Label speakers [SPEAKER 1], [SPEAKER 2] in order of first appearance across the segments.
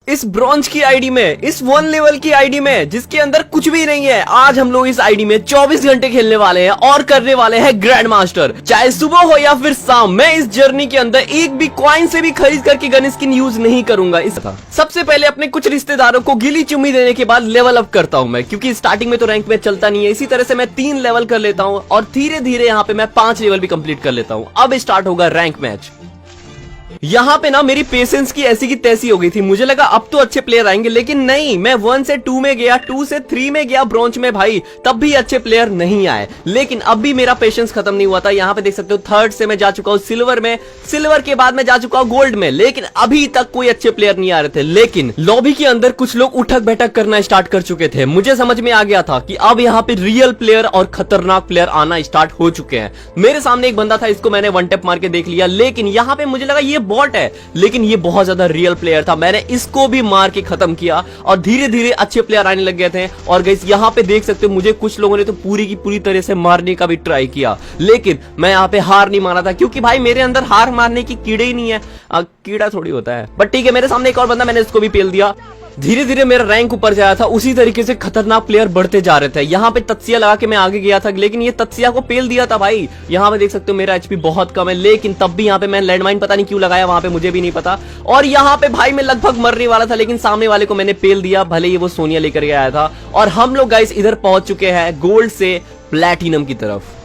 [SPEAKER 1] इस ब्रॉन्ज की आईडी में, इस 1 लेवल की आईडी में जिसके अंदर कुछ भी नहीं है। आज हम लोग इस आईडी में 24 घंटे खेलने वाले हैं और करने वाले हैं ग्रैंड मास्टर। चाहे सुबह हो या फिर शाम, मैं इस जर्नी के अंदर एक भी कॉइन से भी खरीद करके गन स्किन यूज नहीं करूंगा। इस सबसे पहले अपने कुछ रिश्तेदारों को गिली चुम्मी देने के बाद लेवल अप करता हूं मैं, क्योंकि स्टार्टिंग में तो रैंक में चलता नहीं है। इसी तरह से मैं 3 लेवल कर लेता हूं और धीरे धीरे यहाँ पे मैं 5 लेवल भी कंप्लीट कर लेता हूं। अब स्टार्ट होगा रैंक मैच। यहाँ पे ना मेरी पेशेंस की ऐसी की तैसी हो गई थी। मुझे लगा अब तो अच्छे प्लेयर आएंगे, लेकिन नहीं। मैं 1 से 2 में गया, 2 से 3 में गया ब्रॉन्ज में भाई, तब भी अच्छे प्लेयर नहीं आए। लेकिन अब भी मेरा पेशेंस खत्म नहीं हुआ था। यहाँ पे देख सकते हो 3rd से मैं जा चुका हूँ सिल्वर में, सिल्वर के बाद मैं जा चुका हूँ गोल्ड में, लेकिन अभी तक कोई अच्छे प्लेयर नहीं आ रहे थे। लेकिन लॉबी के अंदर कुछ लोग उठक बैठक करना स्टार्ट कर चुके थे। मुझे समझ में आ गया था कि अब यहाँ पे रियल प्लेयर और खतरनाक प्लेयर आना स्टार्ट हो चुके हैं। मेरे सामने एक बंदा था, इसको मैंने 1 टैप मार के देख लिया, लेकिन यहाँ पे मुझे लगा ये बॉट है, लेकिन ये बहुत ज्यादा रियल प्लेयर था। मैंने इसको भी मार के खत्म किया और धीरे धीरे अच्छे प्लेयर आने लग गए थे। और गाइस यहाँ पे देख सकते हो मुझे कुछ लोगों ने तो पूरी की पूरी तरह से मारने का भी ट्राई किया, लेकिन मैं यहाँ पे हार नहीं माना था, क्योंकि भाई मेरे अंदर हार मारने की कीड़े ही नहीं है। कीड़ा थोड़ी होता है, बट ठीक है। मेरे सामने एक और बंदा, मैंने इसको भी पेल दिया। धीरे धीरे मेरा रैंक ऊपर जाया था, उसी तरीके से खतरनाक प्लेयर बढ़ते जा रहे थे। यहाँ पे तत्सिया लगा के मैं आगे गया था, लेकिन ये तत्सिया को पेल दिया था भाई। यहाँ पे देख सकते हो मेरा एचपी बहुत कम है, लेकिन तब भी यहाँ पे मैं लैंडमाइन पता नहीं क्यों लगाया वहां पे, मुझे भी नहीं पता। और यहाँ पे भाई मैं लगभग मरने वाला था, लेकिन सामने वाले को मैंने पेल दिया, भले ही वो सोनिया लेकर के आया था। और हम लोग गाइस इधर पहुंच चुके हैं गोल्ड से प्लैटिनम की तरफ।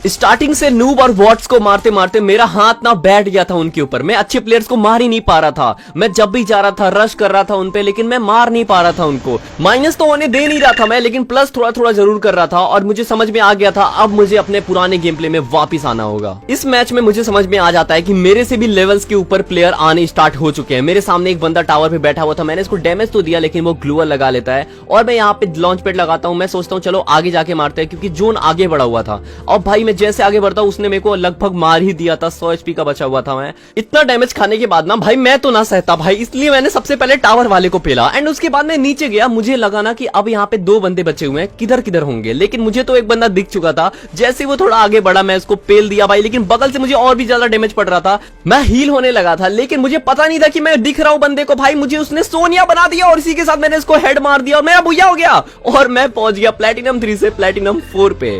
[SPEAKER 1] स्टार्टिंग से नूब और वॉट्स को मारते मारते मेरा हाथ ना बैठ गया था उनके ऊपर। मैं अच्छे प्लेयर्स को मार ही नहीं पा रहा था। मैं जब भी जा रहा था रश कर रहा था उनपे, लेकिन मैं मार नहीं पा रहा था उनको। माइनस तो होने दे नहीं रहा था मैं, लेकिन प्लस थोड़ा थोड़ा जरूर कर रहा था। और मुझे समझ में आ गया था अब मुझे अपने पुराने गेम प्ले में वापिस आना होगा। इस मैच में मुझे समझ में आ जाता है कि मेरे से भी लेवल्स के ऊपर प्लेयर आने स्टार्ट हो चुके हैं। मेरे सामने एक बंदा टावर पे बैठा हुआ था, मैंने इसको डैमेज तो दिया, लेकिन वो ग्लूअर लगा लेता है। और मैं यहाँ पे लॉन्च पैड लगाता हूँ। मैं सोचता हूँ चलो आगे जाके मारते हैं, क्योंकि जोन आगे बढ़ा हुआ था। और भाई मैं जैसे आगे बढ़ता हूँ उसने मेरे को लगभग मार ही दिया था। 100 एचपी का बचा हुआ था मैं। इतना डैमेज खाने के बाद ना भाई मैं तो ना सहता भाई, इसलिए मैंने सबसे पहले टावर वाले को पेला। एंड उसके बाद मैं नीचे गया। मुझे लगा ना कि अब यहाँ पे 2 बंदे बचे हुए हैं, किधर किधर होंगे, लेकिन मुझे तो एक बंदा दिख चुका था। जैसे वो थोड़ा आगे बढ़ा मैं उसको पेल दिया भाई, लेकिन बगल से मुझे और भी ज्यादा डैमेज पड़ रहा था। मैं हील होने लगा था, लेकिन मुझे पता नहीं था कि मैं दिख रहा हूं बंदे को। भाई मुझे उसने सोनिया बना दिया और इसी के साथ मैंने इसको हेड मार दिया और मेरा भुइया हो गया और मैं पहुंच गया प्लैटिनम 3 से प्लैटिनम 4 पे।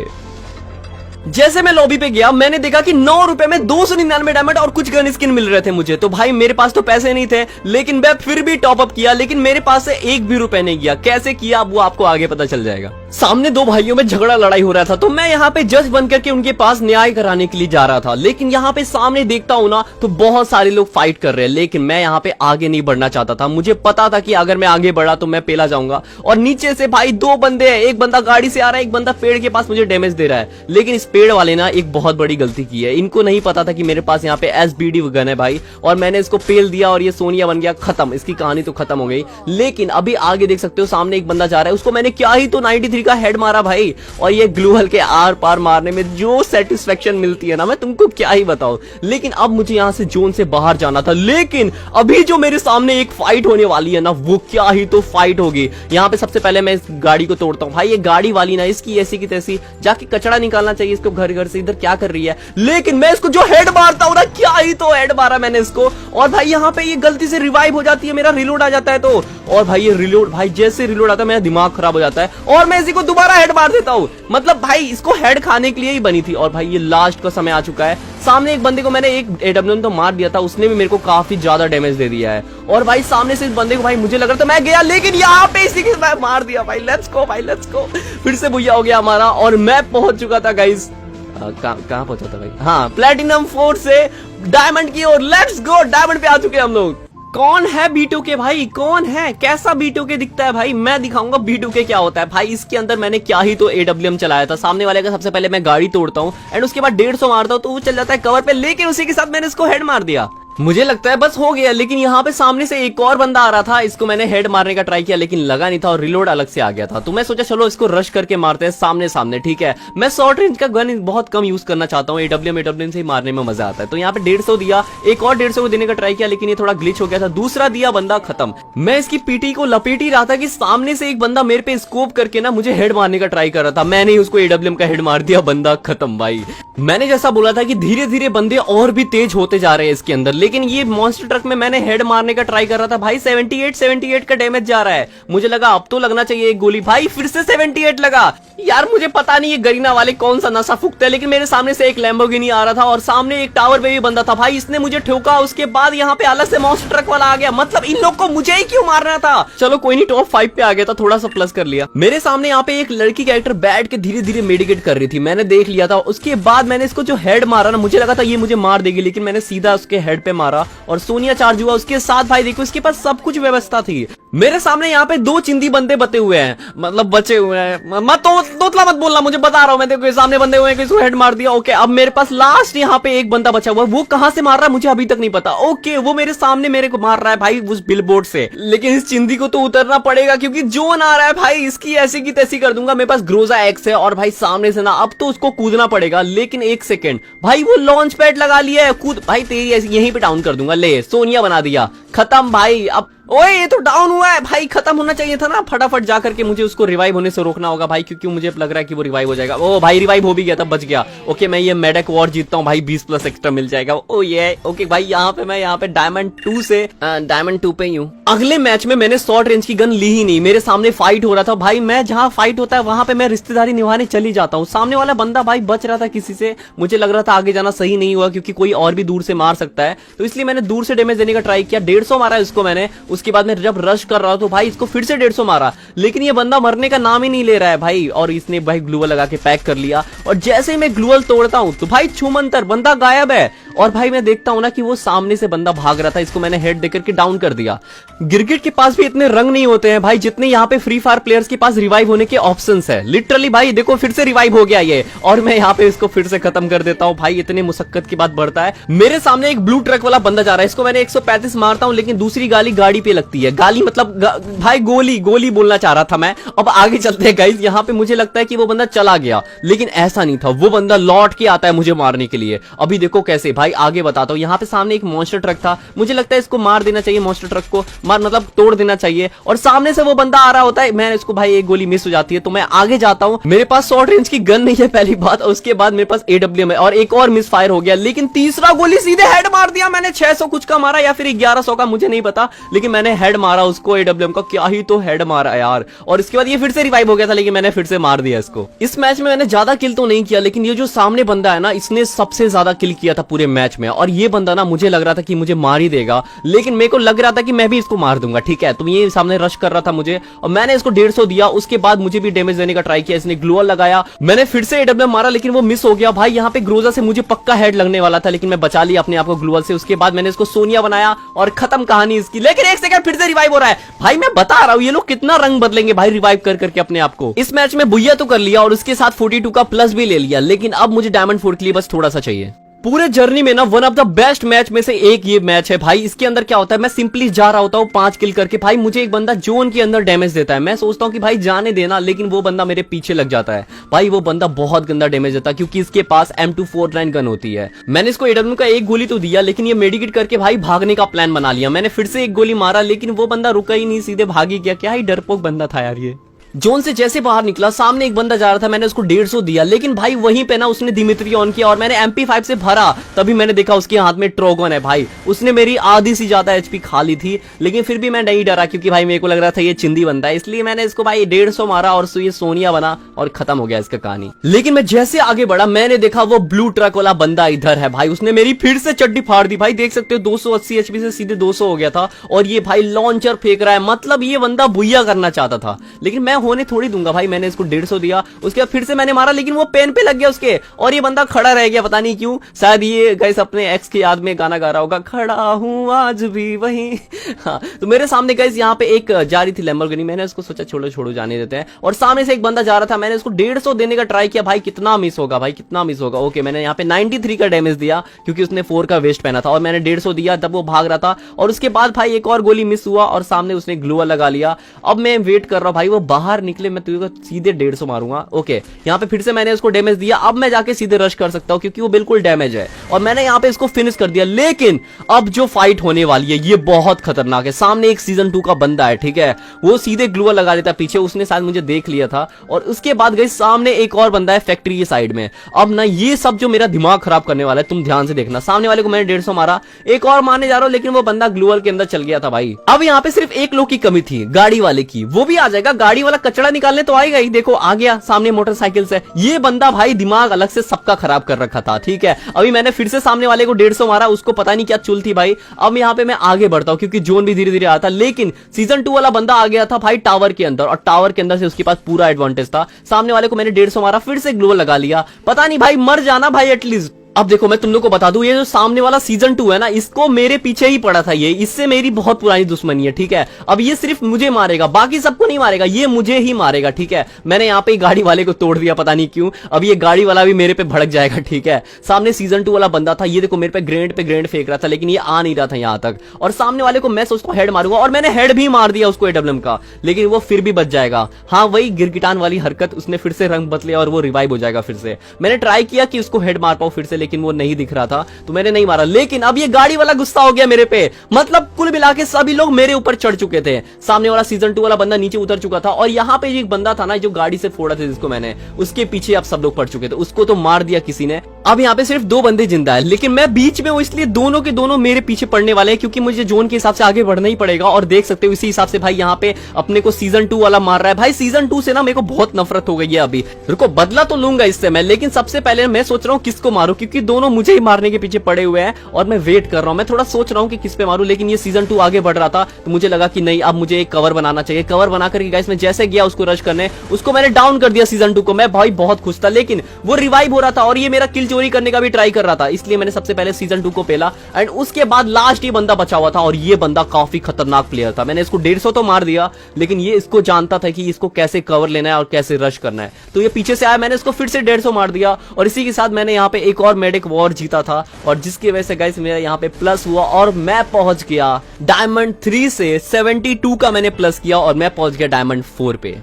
[SPEAKER 1] जैसे मैं लॉबी पे गया मैंने देखा कि 9 रुपए में 299 डायमंड और कुछ गन स्किन मिल रहे थे मुझे। तो भाई मेरे पास तो पैसे नहीं थे, लेकिन मैं फिर भी टॉप अप किया, लेकिन मेरे पास से 1 भी रुपए नहीं गया। कैसे किया वो आपको आगे पता चल जाएगा। सामने 2 भाइयों में झगड़ा लड़ाई हो रहा था, तो मैं यहाँ पे जज बन करके उनके पास न्याय कराने के लिए जा रहा था। लेकिन यहाँ पे सामने देखता हूँ ना तो बहुत सारे लोग फाइट कर रहे हैं, लेकिन मैं यहाँ पे आगे नहीं बढ़ना चाहता था। मुझे पता था कि अगर मैं आगे बढ़ा तो मैं पेला जाऊंगा। और नीचे से भाई 2 बंदे हैं, एक बंदा गाड़ी से आ रहा है, एक बंदा पेड़ के पास मुझे डैमेज दे रहा है। लेकिन इस पेड़ वाले ना एक बहुत बड़ी गलती की है। इनको नहीं पता था कि मेरे पास यहाँ पे एसबीडी गन है भाई, और मैंने इसको पेल दिया और ये सोनिया बन गया। खत्म, इसकी कहानी तो खत्म हो गई। लेकिन अभी आगे देख सकते हो सामने एक बंदा जा रहा है, उसको मैंने क्या ही तो 93 का हेड मारा भाई। और ये ग्लूवल के आर पार मारने में जो सेटिस्फेक्शन मिलती है ना, मैं तुमको क्या ही बताऊं। लेकिन अब मुझे यहाँ से जोन से बाहर जाना था, लेकिन अभी जो मेरे सामने एक फाइट होने वाली है ना, वो क्या ही तो फाइट होगी। यहाँ पे सबसे पहले मैं इस गाड़ी को तोड़ता हूँ भाई। ये गाड़ी वाली ना इसकी ऐसी की तैसी, जाके कचड़ा निकालना चाहिए इसको घर घर से। इधर क्या कर रही है, लेकिन मैं इसको जो हेड मारता हूँ ना, क्या ही तो हेड मारा मैंने इसको। और भाई यहाँ पे ये गलती से रिवाइव हो जाती है, मेरा रिलोड आ जाता है तो। और भाई ये रिलोड, भाई जैसे रिलोड आता है मेरा दिमाग खराब हो जाता है और मैं इसी को दोबारा हेड मार देता हूँ। मतलब भाई इसको हेड खाने के लिए ही बनी थी। और भाई ये लास्ट का समय आ चुका है। सामने एक बंदे को मैंने एक एडब्ल्यूएम तो मार दिया था, उसने भी मेरे को काफी ज्यादा डैमेज दे दिया है। और भाई सामने से इस बंदे को भाई मुझे लग रहा था मैं गया, लेकिन यहाँ पे इसी के साथ मार दिया भाई। लेट्स गो भाई, लेट्स गो। फिर से भुइया हो गया हमारा और मैं पहुंच चुका था गाइस। कहां पहुंचा था भाई? हाँ, प्लैटिनम 4 से डायमंड की ओर। लेट्स गो, डायमंड पे आ चुके हैं हम लोग। कौन है B2K भाई, कौन है, कैसा B2K दिखता है भाई? मैं दिखाऊंगा B2K क्या होता है भाई। इसके अंदर मैंने क्या ही तो AWM चलाया था। सामने वाले का सबसे पहले मैं गाड़ी तोड़ता हूँ एंड उसके बाद 150 मारता हूँ तो वो चल जाता है कवर पे, लेकिन उसी के साथ मैंने इसको हेड मार दिया। मुझे लगता है बस हो गया, लेकिन यहाँ पे सामने से एक और बंदा आ रहा था। इसको मैंने हेड मारने का ट्राई किया, लेकिन लगा नहीं था और रिलोड अलग से आ गया था। तो मैं सोचा चलो इसको रश करके मारते हैं सामने सामने, ठीक है। मैं शॉर्ट रेंज का गन बहुत कम यूज करना चाहता हूँ, AWM से ही मारने में मजा आता है। तो यहाँ पे 150 दिया, एक और 150 को देने का ट्राई किया, लेकिन ये थोड़ा ग्लिच हो गया था। दूसरा दिया, बंदा खत्म। मैं इसकी पीटी को लपेट ही रहा था कि सामने से एक बंदा मेरे पे स्कोप करके ना मुझे हेड मारने का ट्राई कर रहा था। मैंने ही उसको AWM का हेड मार दिया, बंदा खत्म भाई। मैंने जैसा बोला था कि धीरे धीरे बंदे और भी तेज होते जा रहे हैं इसके अंदर, लेकिन ये मॉन्स्टर ट्रक में मैंने हेड मारने का ट्राई कर रहा था भाई, 78 का डैमेज जा रहा है। मुझे लगा अब तो लगना चाहिए एक गोली, भाई फिर से 78 लगा। यार मुझे पता नहीं ये गरीना वाले कौन सा नशा फूकते हैं, लेकिन मेरे सामने से एक लैम्बोर्गिनी आ रहा था और सामने एक टावर पे भी बंदा था भाई, इसने मुझे ठोका। उसके बाद यहाँ पे अलग से मॉन्स्टर ट्रक वाला आ गया, मतलब इन लोग को मुझे ही क्यों मारना था। चलो कोई नहीं, टॉप 5 पे आ गया था, थोड़ा सा प्लस कर लिया। मेरे सामने यहाँ पे एक लड़की कैरेक्टर बैठ के धीरे धीरे मेडिकेट कर रही थी, मैंने देख लिया था। उसके बाद मैंने इसको जो हेड मारा ना, मुझे लगा था ये मुझे मार देगी, लेकिन मैंने सीधा उसके हेड पे मारा और सोनिया चार्ज हुआ उसके साथ। भाई देखो इसके पास सब कुछ व्यवस्था थी। मेरे सामने यहाँ पे 2 चिंदी बंदे बचे हुए हैं, मतलब बचे हुए हैं, मत तोतला मत बोलना, मुझे बता रहा हूँ मैं। देखो सामने बंदे हुए हैं, किसी को हेड मार दिया। ओके अब मेरे पास लास्ट यहाँ पे एक बंदा बचा हुआ, वो कहां से मार रहा है मुझे अभी तक नहीं पता। ओके वो मेरे सामने मेरे को मार रहा है भाई उस बिलबोर्ड से, लेकिन इस चिंदी को तो उतरना पड़ेगा क्योंकि जोन आ रहा है भाई, इसकी ऐसी की तैसी कर दूंगा। मेरे पास ग्रोजा एक्स है और भाई सामने से ना अब तो उसको कूदना पड़ेगा, लेकिन 1 सेकेंड भाई वो लॉन्च पैड लगा लिया है, कूद भाई तेरी ऐसी यहीं पे डाउन कर दूंगा। ले सोनिया बना दिया, खत्म भाई। अब ओए ये तो डाउन हुआ है भाई, खत्म होना चाहिए था ना। फटाफट जाकर के मुझे उसको रिवाइव होने से रोकना होगा भाई, क्योंकि मुझे लग रहा है कि वो रिवाइव हो जाएगा। ओ भाई रिवाइव हो भी गया था, बच गया। ओके मैं ये मेडक वॉर जीतता हूँ भाई, 20+ एक्स्ट्रा मिल जाएगा। ओ ये ओके भाई, यहाँ पे मैं यहाँ पे डायमंड 2 से डायमंड 2 पे हूँ। अगले मैच में मैंने शॉर्ट रेंज की गन ली ही नहीं, मेरे सामने फाइट हो रहा था भाई। मैं जहाँ फाइट होता है वहां पे मैं रिश्तेदारी निभाने चली जाता हूँ। सामने वाला बंदा भाई बच रहा था किसी से, मुझे लग रहा था आगे जाना सही नहीं हुआ क्योंकि कोई और भी दूर से मार सकता है, तो इसलिए मैंने दूर से डैमेज देने का ट्राई किया। 150 मारा इसको मैंने। उसके बाद में जब रश कर रहा तो भाई इसको फिर से 150 मारा, लेकिन ये बंदा मरने का नाम ही नहीं ले रहा है भाई। और इसने भाई ग्लूवल लगा के पैक कर लिया, और जैसे ही मैं ग्लूवल तोड़ता हूं तो भाई छूमंतर बंदा गायब है। और भाई मैं देखता हूं ना कि वो सामने से बंदा भाग रहा था, इसको मैंने हेड देकर के डाउन कर दिया। गिरगिट के पास भी इतने रंग नहीं होते हैं भाई जितने यहाँ पे फ्री फायर प्लेयर्स के पास रिवाइव होने के ऑप्शंस है। लिटरली भाई देखो फिर से रिवाइव हो गया ये, और मैं यहाँ पे इसको फिर से खत्म कर देता हूँ भाई। इतने मुशक्कत की बात बढ़ता है। मेरे सामने एक ब्लू ट्रक वाला बंदा जा रहा है, इसको मैंने 135 मारता हूँ, लेकिन दूसरी गाली गाड़ी पे लगती है। गाली मतलब भाई गोली बोलना चाह रहा था मैं। अब आगे चलते हैं गाइस, यहाँ पे मुझे लगता है कि वो बंदा चला गया, लेकिन ऐसा नहीं था, वो बंदा लौट के आता है मुझे मारने के लिए। अभी देखो कैसे भाई, आगे बताता हूँ। यहाँ पे सामने एक मॉन्स्टर ट्रक था, मुझे लगता है इसको मार देना चाहिए, मॉन्स्टर ट्रक को मार मतलब तोड़ देना चाहिए। और सामने से वो बंदा आ रहा होता है, मैं इसको भाई एक गोली मिस हो जाती है, तो मैं आगे जाता हूँ। मेरे पास शॉर्ट रेंज की गन नहीं है पहली बात, और उसके बाद मेरे पास AWM है, और एक और मिस फायर हो गया, लेकिन तीसरा गोली सीधे हेड मार दिया मैंने। 600 कुछ का मारा या फिर 1100 का, मुझे नहीं पता, लेकिन मैंने हेड मारा उसको। AWM का क्या ही तो हेड मारा यार। और इसके बाद ये फिर से रिवाइव हो गया था, लेकिन मैंने फिर से मार दिया इसको। इस मैच में मैंने ज्यादा किल तो नहीं किया, लेकिन ये जो सामने बंदा है ना, इसने सबसे ज्यादा किल किया था पूरे मैच में। और ये बंदा ना मुझे लग रहा था कि मुझे मार ही देगा, लेकिन मेरे को लग रहा था कि मैं भी इसको मार दूंगा। ठीक है, तो ये सामने रश कर रहा था मुझे, और मैंने इसको 150 दिया। उसके बाद मुझे भी डैमेज देने का ट्राई किया, इसने ग्लूवल लगाया, मैंने फिर से AWM मारा, लेकिन वो मिस हो गया भाई। यहाँ पे ग्रोजा से मुझे पक्का हेड लगने वाला था, लेकिन मैं बचा लिया अपने आप को ग्लूवल से। उसके बाद मैंने इसको सोनिया बनाया और खत्म कहानी इसकी। लेकिन 1 सेकंड, फिर से रिवाइव हो रहा है भाई। मैं बता रहा हूँ ये लोग कितना रंग बदलेंगे भाई रिवाइव कर करके अपने आप को। इस मैच में बुइया तो कर लिया, और उसके साथ 42 का प्लस भी ले लिया, लेकिन अब मुझे डायमंड 4 के लिए बस थोड़ा सा चाहिए। पूरे जर्नी में ना one of the best match में से एक ये मैच है भाई। इसके अंदर क्या होता है, मैं सिंपली जा रहा होता हूँ 5 किल करके, भाई मुझे एक बंदा जोन के अंदर डैमेज देता है। मैं सोचता हूँ कि भाई जाने देना, लेकिन वो बंदा मेरे पीछे लग जाता है भाई। वो बंदा बहुत गंदा डैमेज देता है, क्योंकि इसके पास M249 गन होती है। मैंने इसको AWM का एक गोली तो दिया, लेकिन ये मेडिकेट करके भाई भागने का प्लान बना लिया। मैंने फिर से एक गोली मारा, लेकिन वो बंदा रुका ही नहीं, सीधे भागी गया। क्या ही डरपोक बंदा था यार ये। जोन से जैसे बाहर निकला, सामने एक बंदा जा रहा था, मैंने उसको 150 दिया, लेकिन भाई वहीं पे ना उसने दिमित्री ऑन किया, और मैंने MP5 से भरा। तभी मैंने देखा उसके हाथ में ट्रोगन है भाई। उसने मेरी आधी से ज्यादा HP खा ली थी, लेकिन फिर भी मैं नहीं डरा, क्योंकि भाई मेरे को लग रहा था ये चिंदी बंदा है, इसलिए मैंने इसको भाई 150 मारा, और ये सोनिया बना, और खत्म हो गया इसका कहानी। लेकिन मैं जैसे आगे बढ़ा, मैंने देखा वो ब्लू ट्रक वाला बंदा इधर है भाई। उसने मेरी फिर से चड्डी फाड़ दी भाई, देख सकते हो 280 HP से सीधे 200 हो गया था, और ये भाई लॉन्चर फेंक रहा है। मतलब ये बंदा बुइया करना चाहता था, लेकिन मैं होने थोड़ी दूंगा भाई। मैंने इसको 150 दिया, उसके बाद फिर से मैंने मारा, लेकिन वो पेन पे लग गया उसके, और ये बंदा खड़ा रह गया, पता नहीं क्यों। शायद ये गाइस अपने एक्स की याद में गाना गा रहा होगा, खड़ा हूं आज भी वहीं। हाँ, तो मेरे सामने गाइस यहाँ पे एक जा रही थी लैम्बोर्गिनी, मैंने उसको सोचा छोड़ो जाने देते हैं, और सामने से एक बंदा जा रहा था, मैंने उसको 150 देने का ट्राई किया। भाई कितना मिस होगा भाई, कितना मिस होगा। ओके मैंने यहाँ पे 93 का डैमेज दिया, क्योंकि उसने 4 का वेस्ट पहना था, और मैंने 150 दिया, तब वो भाग रहा था। और उसके बाद भाई एक और गोली मिस हुआ, और सामने उसने ग्लूवल लगा लिया। अब मैं वेट कर रहा हूँ भाई, वो बाहर बाहर निकले मैं तुझे सीधे 150 मारूंगा। ओके, यहाँ पे फिर से मैंने इसको डैमेज दिया। अब मैं जाके सीधे रश कर सकता हूँ क्योंकि वो बिल्कुल डैमेज है और मैंने यहाँ पे इसको फिनिश कर दिया। लेकिन अब जो फाइट होने वाली है ये बहुत खतरनाक है। सामने एक सीजन 2 का बंदा है, ठीक है, वो सीधे ग्लूअर लगा देता पीछे, उसने शायद मुझे देख लिया था। और उसके बाद गई सामने एक और बंदा है फैक्ट्री की साइड में। अब ना ये सब जो मेरा दिमाग खराब करने वाला है, तुम ध्यान से देखना। सामने वाले को मैंने 150 मारा, एक और मारने जा रहा हूं लेकिन वो बंदा ग्लूअर के अंदर चल गया था भाई। अब यहाँ पे सिर्फ एक लोग की कमी थी, गाड़ी वाले की। वो भी आ जाएगा, गाड़ी वाला कचरा निकालने तो आएगा ही। देखो आ गया सामने मोटरसाइकिल से। ये बंदा भाई दिमाग अलग से सबका खराब कर रखा था, ठीक है। अभी मैंने फिर से सामने वाले को 150 मारा, उसको पता नहीं क्या चुल थी भाई। अब यहाँ पे मैं आगे बढ़ता हूँ क्योंकि जोन भी धीरे धीरे आता, लेकिन सीजन 2 वाला बंदा आ गया था भाई टावर के अंदर, और टावर के अंदर से उसके पास पूरा एडवांटेज था। सामने वाले को मैंने 150 मारा, फिर से ग्लूअर लगा लिया। पता नहीं भाई, मर जाना भाई एटलीस्ट। अब देखो मैं तुम लोग को बता दूं, ये जो सामने वाला सीजन 2 है ना, इसको मेरे पीछे ही पड़ा था ये, इससे मेरी बहुत पुरानी दुश्मनी है, ठीक है। अब ये सिर्फ मुझे मारेगा, बाकी सबको नहीं मारेगा, ये मुझे ही मारेगा, ठीक है। मैंने यहाँ पे गाड़ी वाले को तोड़ दिया, पता नहीं क्यों। अब ये गाड़ी वाला भी मेरे पे भड़क जाएगा, ठीक है। सामने सीजन 2 वाला बंदा था, ये देखो मेरे पे ग्रेनेड फेंक रहा था, लेकिन ये आ नहीं रहा था यहाँ तक। और सामने वाले को मैं उसको हेड मारूंगा, और मैंने हेड भी मार दिया उसको एडब्ल्यूएम का, लेकिन वो फिर भी बच जाएगा। हाँ, वही गिरगिटान वाली हरकत, उसने फिर से रंग बदले और वो रिवाइव हो जाएगा फिर से। मैंने ट्राई किया कि उसको हेड मार पाऊं फिर से, लेकिन वो नहीं दिख रहा था तो मैंने नहीं मारा। लेकिन अब ये गाड़ी वाला गुस्सा हो गया मेरे पे, मतलब कुल मिला के सभी लोग मेरे ऊपर चढ़ चुके थे। सामने वाला सीजन 2 वाला बंदा नीचे उतर चुका था, और यहाँ पे एक बंदा था ना जो गाड़ी से फोड़ा था जिसको मैंने, उसके पीछे अब सब लोग पड़ चुके थे, उसको तो मार दिया किसी ने। अब यहाँ पे सिर्फ 2 बंदे जिंदा है, लेकिन मैं बीच में हूं, इसलिए दोनों के दोनों मेरे पीछे पड़ने वाले हैं, क्योंकि मुझे जोन के हिसाब से आगे बढ़ना ही पड़ेगा। और देख सकते हो इसी हिसाब से भाई यहाँ पे अपने को सीजन 2 वाला मार रहा है। भाई सीजन 2 से ना मेरे को बहुत नफरत हो गई है अभी। रुको, बदला तो लूंगा इससे मैं, लेकिन सबसे पहले मैं सोच रहा हूँ किसको मारूं, क्योंकि दोनों मुझे ही मारने के पीछे पड़े हुए हैं और मैं वेट कर रहा हूं। मैं थोड़ा सोच रहा हूं कि किस पे मारूं, लेकिन ये सीजन 2 आगे बढ़ रहा था तो मुझे लगा कि नहीं, अब मुझे एक कवर बनाना चाहिए। कवर बना करके गाइस मैं जैसे गया उसको रश करने, उसको मैंने डाउन कर दिया सीजन 2 को। मैं भाई बहुत खुश था, लेकिन वो रिवाइव हो रहा था और ये मेरा किल चोरी करने का भी ट्राई कर रहा था, इसलिए मैंने सबसे पहले सीजन 2 को पेला। एंड उसके बाद लास्ट ये बंदा बचा हुआ था, और ये बंदा काफी खतरनाक प्लेयर था। मैंने इसको 150 तो मार दिया, लेकिन ये इसको जानता था कि इसको कैसे कवर लेना है और कैसे रश करना है। तो ये पीछे से आया, मैंने इसको फिर से 150 मार दिया, और इसी के साथ मैंने यहाँ पे एक और मेडिक वॉर जीता था, और जिसकी वजह से गाइस मेरा यहाँ पे प्लस हुआ और मैं पहुंच गया डायमंड 3 से 72 का मैंने प्लस किया, और मैं पहुंच गया डायमंड 4 पे।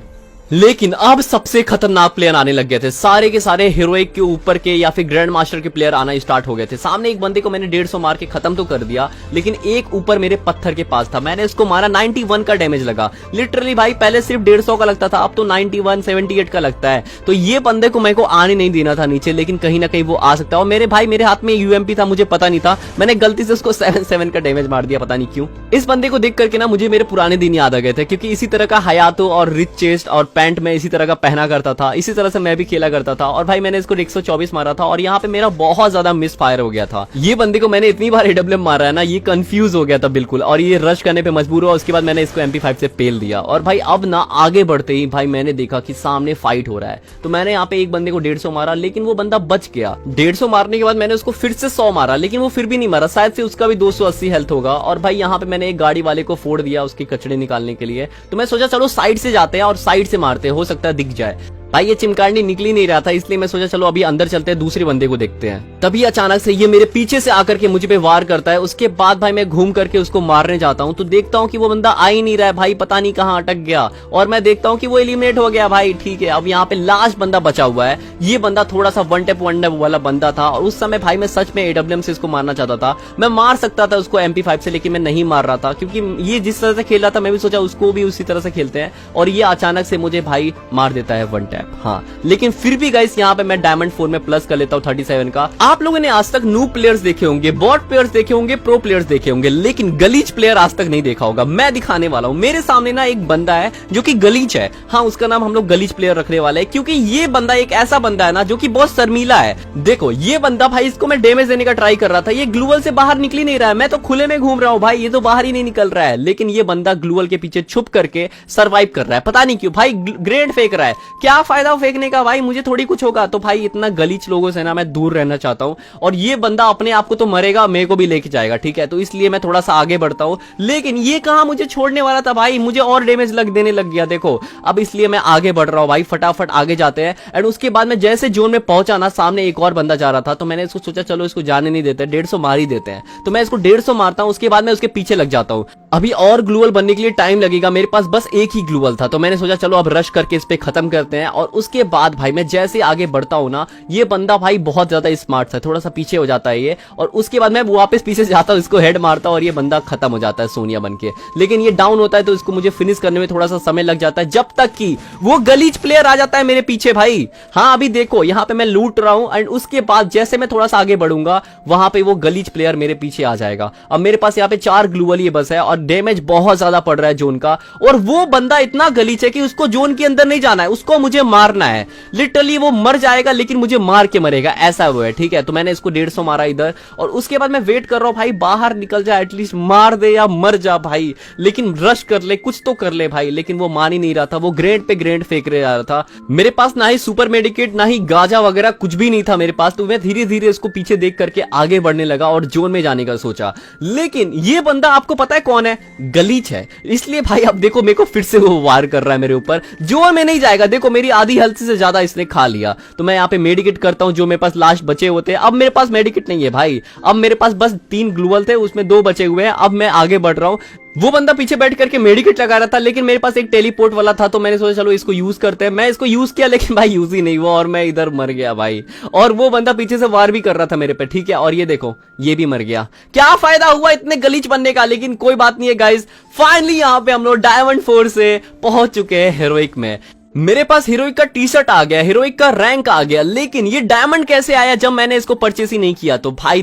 [SPEAKER 1] लेकिन अब सबसे खतरनाक प्लेयर आने लग गए थे। सारे के सारे हीरोइक के ऊपर के या फिर ग्रैंड मास्टर के प्लेयर आना स्टार्ट हो गए थे। सामने एक बंदे को मैंने 150 मार के खत्म तो कर दिया, लेकिन एक ऊपर मेरे पत्थर के पास था, मैंने इसको मारा, 91 का डैमेज लगा। लिटरली भाई पहले सिर्फ 150 का लगता था, अब तो 91 78 का लगता है। तो ये बंदे को मेरे को आने नहीं देना था नीचे, लेकिन कहीं ना कहीं वो आ सकता है। और मेरे भाई मेरे हाथ में यूएमपी था, मुझे पता नहीं था, मैंने गलती से उसको 77 का डैमेज मार दिया, पता नहीं क्यों। इस बंदे को देख करके ना मुझे मेरे पुराने दिन याद आ गए थे, क्योंकि इसी तरह का हयातो और रिच चेस्ट और पैंट में इसी तरह का पहना करता था, इसी तरह से मैं भी खेला करता था। और भाई मैंने इसको 124 मारा था, और यहाँ पे मेरा बहुत ज्यादा मिस फायर हो गया था। ये बंदे को मैंने इतनी बार एडब्ल्यूएम मारा है ना, ये कंफ्यूज हो गया था बिल्कुल, और ये रश करने पे मजबूर हुआ। उसके बाद मैंने इसको MP5 से पेल दिया। और भाई अब ना आगे बढ़ते ही भाई मैंने देखा कि सामने फाइट हो रहा है, तो मैंने यहाँ पे एक बंदे को 150 मारा, लेकिन वो बंदा बच गया। 150 मारने के बाद मैंने उसको फिर से 100 मारा, लेकिन वो फिर भी नहीं मारा, शायद से उसका भी 280 हेल्थ होगा। और भाई यहाँ पे मैंने एक गाड़ी वाले को फोड़ दिया उसके कचड़े निकालने के लिए। तो मैं सोचा चलो साइड से जाते हैं और साइड से मारते हैं, हो सकता है दिख जाए। भाई ये चिमकांडी निकल ही नहीं रहा था, इसलिए मैं सोचा चलो अभी अंदर चलते हैं, दूसरे बंदे को देखते हैं। तभी अचानक से ये मेरे पीछे से आकर के मुझे पे वार करता है। उसके बाद भाई मैं घूम करके उसको मारने जाता हूँ, तो देखता हूँ कि वो बंदा आ ही नहीं रहा है भाई, पता नहीं कहाँ अटक गया। और मैं देखता हूँ कि वो एलिमिनेट हो गया भाई, ठीक है। अब यहाँ पे लास्ट बंदा बचा हुआ है। ये बंदा थोड़ा सा वन टैप वाला बंदा था, और उस समय भाई मैं सच में AWM से इसको मारना चाहता था। मैं मार सकता था उसको MP5 से, लेकिन मैं नहीं मार रहा था, क्योंकि ये जिस तरह से खेल रहा था मैं भी सोचा उसको भी उसी तरह से खेलते हैं। और ये अचानक से मुझे भाई मार देता है वन टैप। हाँ, लेकिन फिर भी गाइस यहाँ पे मैं डायमंड 4 में प्लस कर लेता हूँ 37 का। आप लोगों ने आज तक नूब प्लेयर्स देखे होंगे, बॉट प्लेयर्स देखे होंगे, प्रो प्लेयर्स देखे होंगे, लेकिन गलीच प्लेयर आज तक नहीं देखा होगा। मैं दिखाने वाला हूँ। मेरे सामने ना एक बंदा है जो कि गलीच है। हाँ, उसका नाम हम लोग गलीच प्लेयर रखने वाले हैं, क्योंकि ये बंदा एक ऐसा बंदा है ना जो कि बहुत शर्मीला है। देखो ये बंदा भाई, इसको मैं डैमेज देने का ट्राई कर रहा था, ये ग्लूअल से बाहर निकल ही नहीं रहा है। मैं तो खुले में घूम रहा हूँ भाई, ये तो बाहर ही नहीं निकल रहा है, लेकिन ये बंदा ग्लूअल के पीछे छुप करके सर्वाइव कर रहा है। पता नहीं क्यों भाई, ग्रेनेड फेंक रहा है। क्या फायदा फेंकने का भाई, मुझे थोड़ी कुछ होगा। तो भाई इतना गलीच लोगों से ना मैं दूर रहना चाहता हूँ, और ये बंदा अपने आप को तो मरेगा, मेरे को भी लेके जाएगा, ठीक है। तो इसलिए मैं थोड़ा सा आगे बढ़ता हूँ, लेकिन ये कहां मुझे छोड़ने वाला था भाई, मुझे और डैमेज देने लग गया। देखो अब इसलिए मैं आगे बढ़ रहा हूँ भाई, फटाफट आगे जाते हैं। एंड उसके बाद में जैसे जोन में पहुंचा ना, सामने एक और बंदा जा रहा था, तो मैंने इसको सोचा चलो इसको जाने नहीं देते, 150 मार ही देते हैं। तो मैं इसको 150 मारता हूँ, उसके बाद मैं उसके पीछे लग जाता हूँ। अभी और ग्लूवल बनने के लिए टाइम लगेगा, मेरे पास बस एक ही ग्लूवल था, तो मैंने सोचा चलो अब रश करके इस पे खत्म करते हैं। और उसके बाद भाई मैं जैसे आगे बढ़ता हूँ ना, ये बंदा भाई बहुत ज्यादा स्मार्ट है, थोड़ा सा पीछे हो जाता है ये, और उसके बाद मैं वापस पीछे जाता हूँ, इसको हेड मारता हूँ और ये बंदा खत्म हो जाता है सोनिया बन के। लेकिन ये डाउन होता है तो इसको मुझे फिनिश करने में थोड़ा सा समय लग जाता है, जब तक कि वो गलीच प्लेयर आ जाता है मेरे पीछे भाई। हाँ अभी देखो यहाँ पे मैं लूट रहा हूँ, एंड उसके बाद जैसे मैं थोड़ा सा आगे बढ़ूंगा वहां पे वो गलीच प्लेयर मेरे पीछे आ जाएगा। अब मेरे पास यहाँ पे 4 ग्लूवल ये बस है, और डैमेज बहुत ज्यादा पड़ रहा है जोन का, और वो बंदा इतना गलीच है कि उसको जोन के अंदर नहीं जाना है, उसको मुझे मारना है। लिटरली वो मर जाएगा लेकिन मुझे मार के मरेगा, ऐसा वो है। ठीक है, तो मैंने इसको 150 मारा इधर, और उसके बाद मैं वेट कर रहा हूं भाई बाहर निकल जाए, एटलीस्ट मार दे या मर जा भाई, लेकिन रश कर ले, कुछ तो कर ले भाई। लेकिन वो मान ही नहीं रहा था, वो ग्रेनेड पे ग्रेनेड फेंक रहा था। मेरे पास ना ही सुपर मेडिकेट ना ही गाजा वगैरह कुछ भी नहीं था मेरे पास, तो मैं धीरे धीरे इसको पीछे देख करके आगे बढ़ने लगा और जोन में जाने का सोचा। लेकिन ये बंदा आपको पता है कौन है? गलीच है। इसलिए भाई अब देखो मेरे को फिर से वो वार कर रहा है मेरे ऊपर, जोन में नहीं जाएगा। देखो मेरी आधी हेल्थ से ज्यादा इसने खा लिया, तो मैं यहाँ पे मेडिकेट करता हूँ जो मेरे पास लास्ट बचे होते हैं। अब मेरे पास मेडिकेट नहीं है भाई, अब मेरे पास बस 3 ग्लूवल थे, उसमें 2 बचे हुए हैं। अब मैं आगे बढ़ रहा हूँ। वो बंदा पीछे बैठ करके मेडिकेट लगा रहा था, लेकिन मेरे पास एक टेलीपोर्ट वाला था, तो मैंने सोचा चलो इसको यूज करते हैं। मैं इसको यूज किया लेकिन भाई यूज ही नहीं हुआ, और मैं इधर मर गया भाई। और वो बंदा पीछे से वार भी कर रहा था मेरे पे। ठीक है, और ये देखो ये भी मर गया। क्या फायदा हुआ इतने गलीच बनने का? लेकिन कोई बात नहीं है गाइज, फाइनली यहाँ पे हम लोग डायमंड 4 से पहुंच चुके हैं हीरोइक में। मेरे पास हीरोइक का टी शर्ट आ गया, हीरोइक का रैंक आ गया, लेकिन ये डायमंड कैसे आया जब मैंने इसको परचेस ही नहीं किया? तो भाई